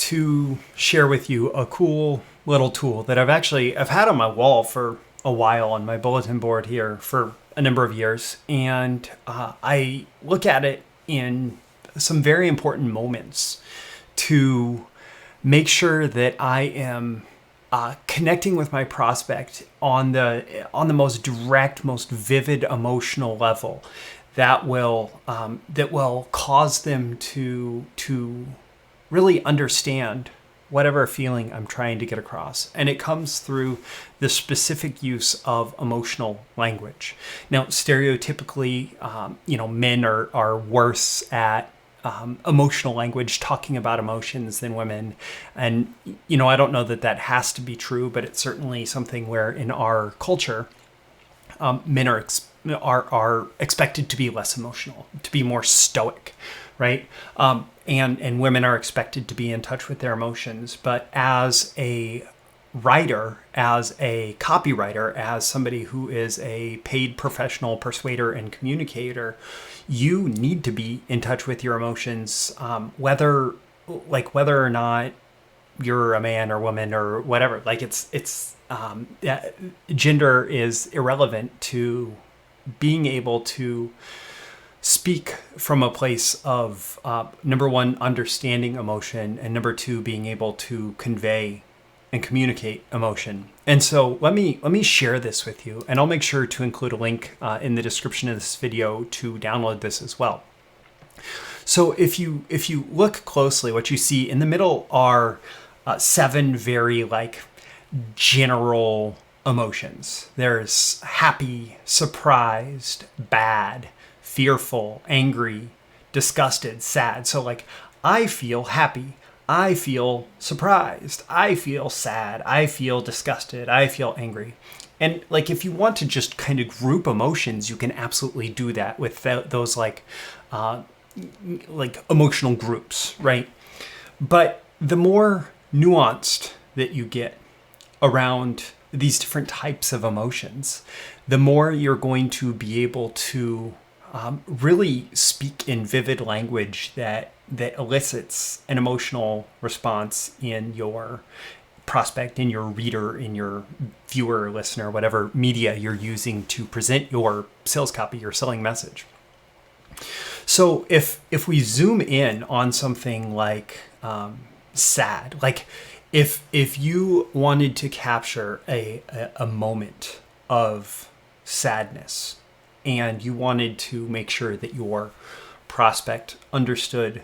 to share with you a cool little tool that I've had on my wall for a while on my bulletin board here for a number of years. And I look at it in some very important moments to make sure that I am connecting with my prospect on the most direct, most vivid emotional level that will cause them to really understand whatever feeling I'm trying to get across. And it comes through the specific use of emotional language. Now, stereotypically, men are worse at emotional language, talking about emotions, than women. And, I don't know that has to be true, but it's certainly something where in our culture, men are expected to be less emotional, to be more stoic, right? And women are expected to be in touch with their emotions. But as a writer, as a copywriter, as somebody who is a paid professional persuader and communicator, you need to be in touch with your emotions, whether or not you're a man or woman or whatever. Gender is irrelevant to being able to speak from a place of, number one, understanding emotion, and number two, being able to convey and communicate emotion. And so let me share this with you, and I'll make sure to include a link in the description of this video to download this as well. So if you look closely, what you see in the middle are 7 very general emotions. There's happy, surprised, bad, fearful, angry, disgusted, sad. So I feel happy, I feel surprised, I feel sad, I feel disgusted, I feel angry. And if you want to just kind of group emotions, you can absolutely do that with those emotional groups, right? But the more nuanced that you get around these different types of emotions, the more you're going to be able to really speak in vivid language that elicits an emotional response in your prospect, in your reader, in your viewer, listener, whatever media you're using to present your sales copy, your selling message. So if we zoom in on something like sad, if you wanted to capture a moment of sadness, and you wanted to make sure that your prospect understood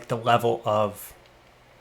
the level of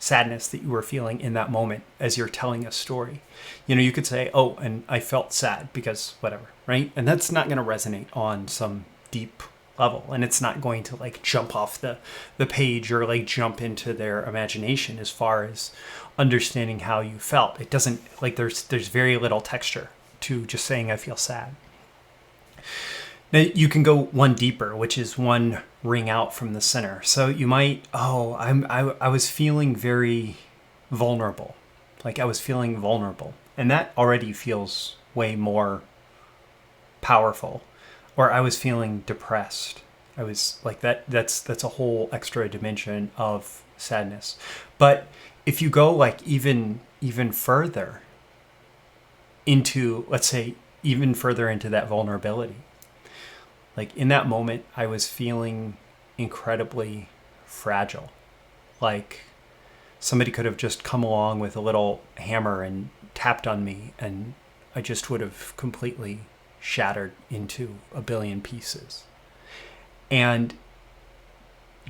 sadness that you were feeling in that moment as you're telling a story, you could say, oh, and I felt sad because whatever, right? And that's not going to resonate on some deep level, and it's not going to jump off the page or jump into their imagination as far as understanding how you felt. It doesn't, there's very little texture to just saying I feel sad. Now you can go one deeper, which is one ring out from the center. So you might, I was feeling very vulnerable. I was feeling vulnerable. And that already feels way more powerful. Or I was feeling depressed. I was that's a whole extra dimension of sadness. But if you go even further into, let's say, even further into that vulnerability, in that moment, I was feeling incredibly fragile. Somebody could have just come along with a little hammer and tapped on me, and I just would have completely shattered into a billion pieces. And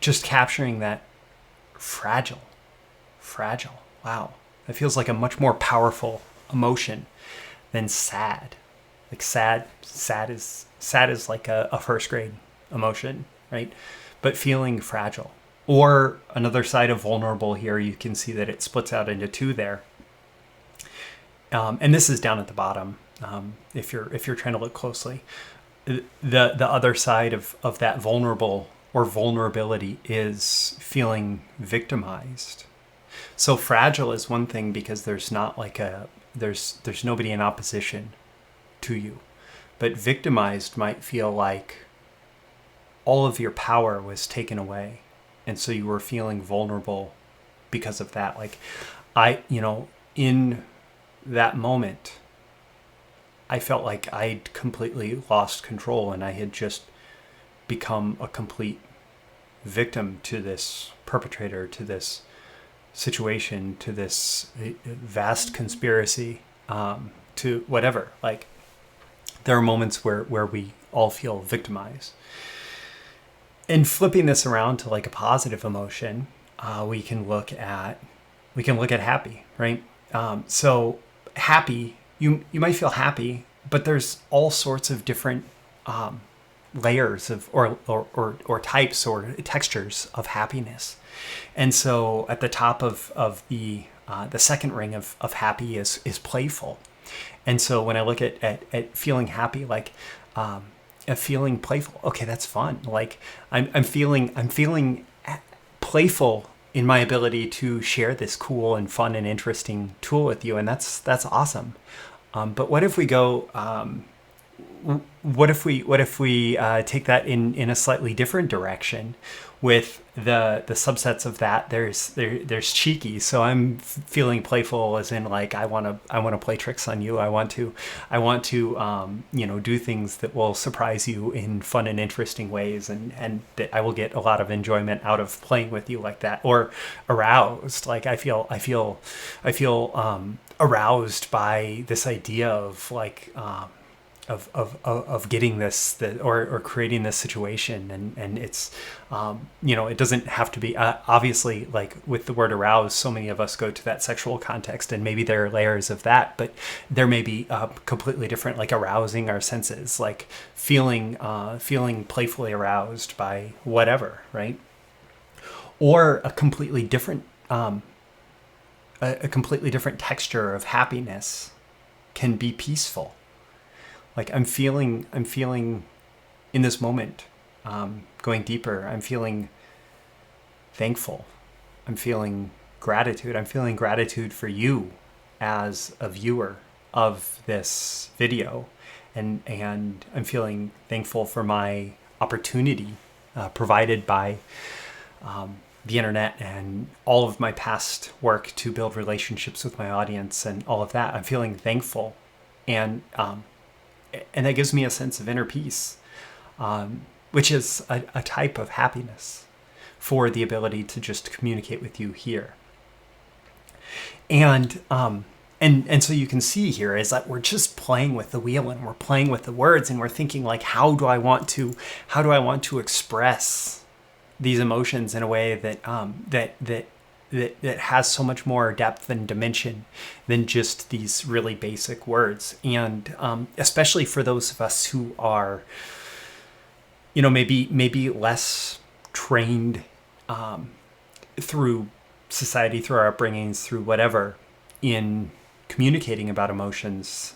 just capturing that fragile, wow, that feels like a much more powerful emotion than sad. Sad is like a first grade emotion, right? But feeling fragile. Or another side of vulnerable here, you can see that it splits out into 2 there. And this is down at the bottom. If you're trying to look closely, the other side of that vulnerable or vulnerability is feeling victimized. So fragile is one thing because there's not there's nobody in opposition to you. But victimized might feel like all of your power was taken away. And so you were feeling vulnerable because of that. Like in that moment, I felt like I'd completely lost control and I had just become a complete victim to this perpetrator, to this situation, to this vast conspiracy, to whatever. Like, there are moments where we all feel victimized. And flipping this around to like a positive emotion, we can look at happy, right? So happy, you might feel happy, but there's all sorts of different layers of or types or textures of happiness. And so at the top of the second ring of happy is playful. And so when I look at feeling happy, like feeling playful, okay, that's fun. Like I'm feeling playful in my ability to share this cool and fun and interesting tool with you, and that's awesome. But what if we go? What if we take that in a slightly different direction? With the subsets of that, there's cheeky. So I'm feeling playful, as in like I want to play tricks on you. I want to do things that will surprise you in fun and interesting ways, and that I will get a lot of enjoyment out of playing with you like that. Or aroused, like I feel aroused by this idea of like. Of getting this or creating this situation, and it's it doesn't have to be obviously, like with the word arouse, so many of us go to that sexual context, and maybe there are layers of that, but there may be completely different, like arousing our senses, like feeling playfully aroused by whatever, right? Or a completely different texture of happiness can be peaceful. Like I'm feeling in this moment, going deeper, I'm feeling thankful. I'm feeling gratitude. I'm feeling gratitude for you as a viewer of this video. And I'm feeling thankful for my opportunity provided by the internet and all of my past work to build relationships with my audience and all of that. I'm feeling thankful. And that gives me a sense of inner peace, which is a type of happiness for the ability to just communicate with you here. And so you can see here is that we're just playing with the wheel and we're playing with the words and we're thinking like, how do I want to express these emotions in a way that has so much more depth and dimension than just these really basic words. And especially for those of us who are, maybe less trained through society, through our upbringings, through whatever, in communicating about emotions,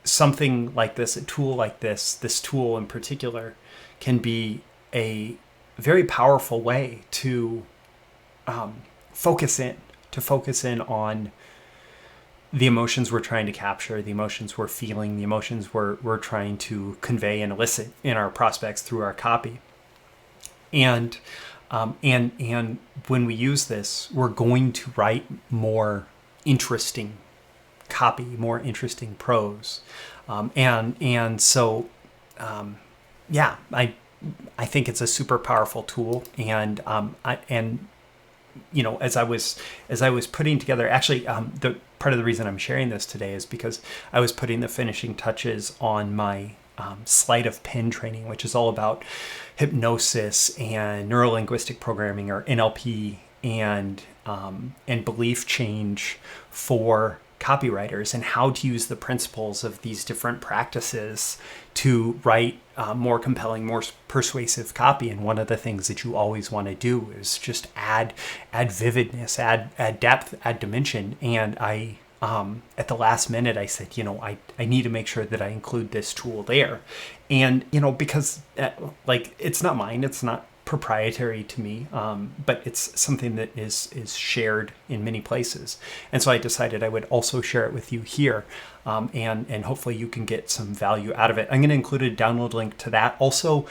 something like this, a tool like this tool in particular, can be a very powerful way to focus in on the emotions we're trying to capture, the emotions we're feeling, the emotions we're trying to convey and elicit in our prospects through our copy. And when we use this, we're going to write more interesting copy, more interesting prose. So I think it's a super powerful tool. And as I was putting together, actually, the part of the reason I'm sharing this today is because I was putting the finishing touches on my sleight of pen training, which is all about hypnosis and neuro-linguistic programming, or NLP, and belief change for copywriters, and how to use the principles of these different practices to write more compelling, more persuasive copy. And one of the things that you always want to do is just add vividness, add depth, add dimension. And I at the last minute, I said, I need to make sure that I include this tool there. And, because it's not mine, it's not proprietary to me, but it's something that is shared in many places. And so I decided I would also share it with you here, and hopefully you can get some value out of it. I'm going to include a download link to that. Also,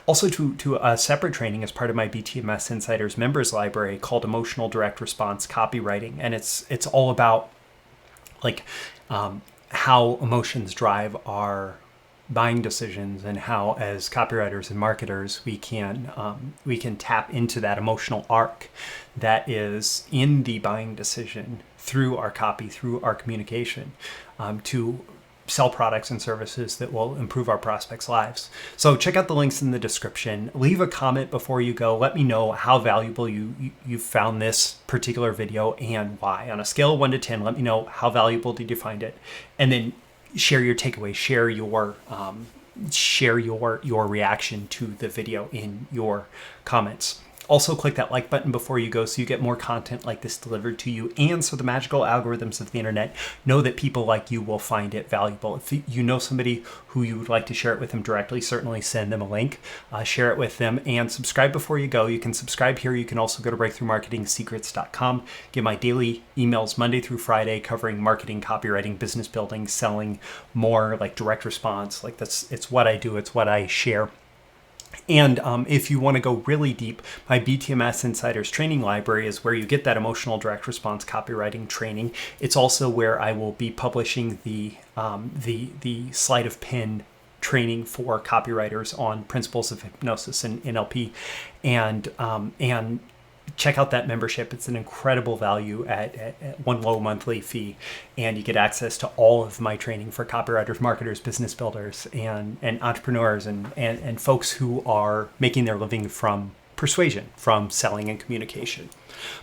Also to a separate training as part of my BTMS Insiders members library called Emotional Direct Response Copywriting. And it's all about like how emotions drive our buying decisions, and how as copywriters and marketers we can tap into that emotional arc that is in the buying decision through our copy, through our communication, to sell products and services that will improve our prospects' lives. So check out the links in the description. Leave a comment before you go. Let me know how valuable you found this particular video and why. On a scale of 1 to 10, let me know how valuable did you find it, and then share your takeaway, share your reaction to the video in your comments. Also, click that like button before you go so you get more content like this delivered to you, and so the magical algorithms of the internet know that people like you will find it valuable. If you know somebody who you would like to share it with them directly, certainly send them a link, share it with them, and subscribe before you go. You can subscribe here. You can also go to breakthroughmarketingsecrets.com, get my daily emails Monday through Friday covering marketing, copywriting, business building, selling, more like direct response. Like it's what I do. It's what I share. And if you want to go really deep, my BTMS Insiders Training Library is where you get that emotional direct response copywriting training. It's also where I will be publishing the sleight of pen training for copywriters on principles of hypnosis and NLP, and check out that membership. It's an incredible value at one low monthly fee, and you get access to all of my training for copywriters, marketers, business builders, and entrepreneurs, and folks who are making their living from persuasion, from selling and communication.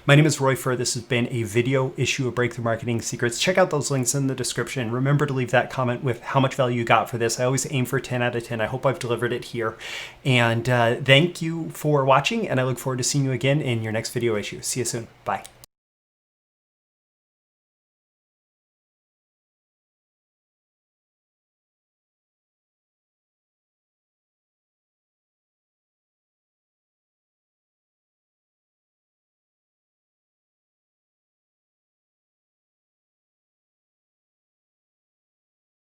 My name is Roy Furr. This has been a video issue of Breakthrough Marketing Secrets. Check out those links in the description. Remember to leave that comment with how much value you got for this. I always aim for 10 out of 10. I hope I've delivered it here. And thank you for watching, and I look forward to seeing you again in your next video issue. See you soon. Bye.